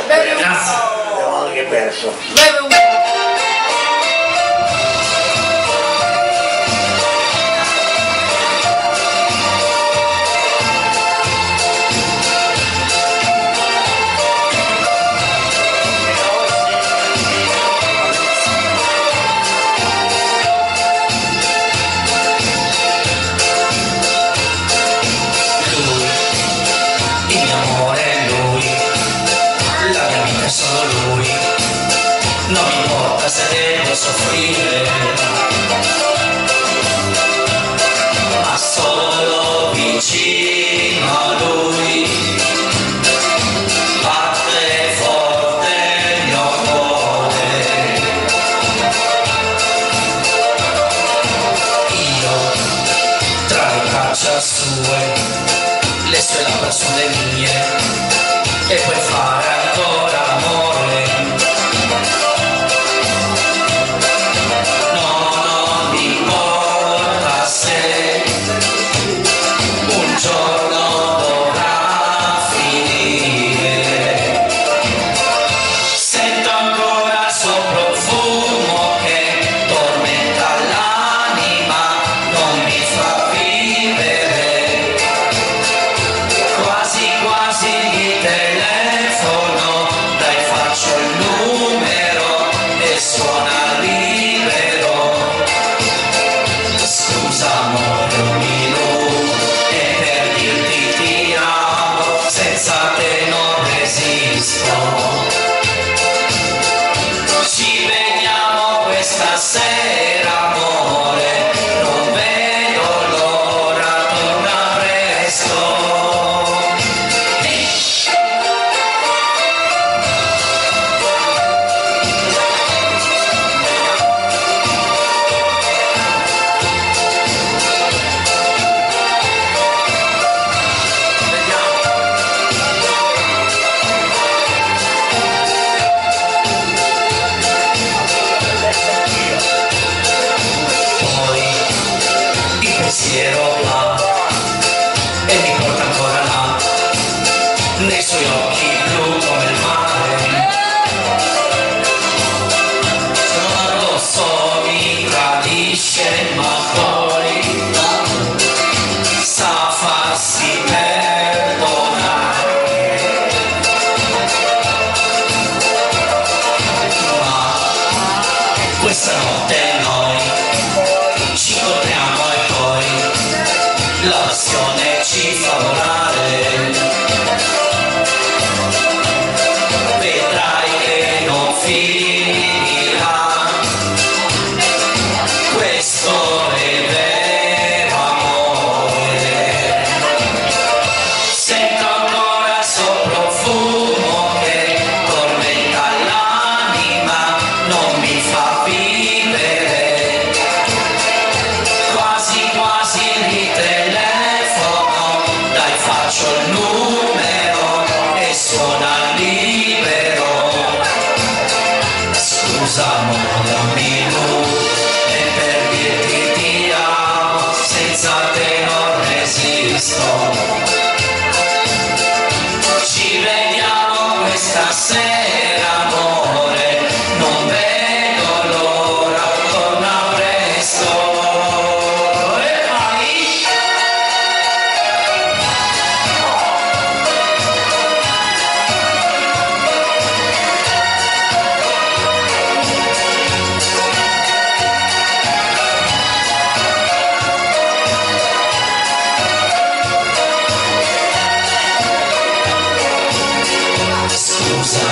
Grazie. Abbiamo anche perso. Beve un po'. Non mi importa se devo soffrire, ma solo vicino a lui batte forte il mio cuore. Io tra le braccia sue, le sue labbra sono le mie, e puoi fare ancora l'amore. Stasera amore, non vedo l'ora, torna presto. Pensiero là e mi porta ancora là, nei suoi occhi blu come il mare. Sono rosso, mi tradisce, ma poi sa farsi perdonare. Ma questa notte noi ci incontriamo e poi la passione ci fa volare. Vedrai che non finirà, questo è vero amore. Sento ancora il suo profumo che tormenta l'anima, non mi fa vivere. Quasi quasi ritelefono, dai faccio il numero e suona libero. Scusa amore, un minuto e per dirti ti amo, senza te non resisto. Ci vediamo questa sera amore, non vedo l'ora, torna presto. Scusa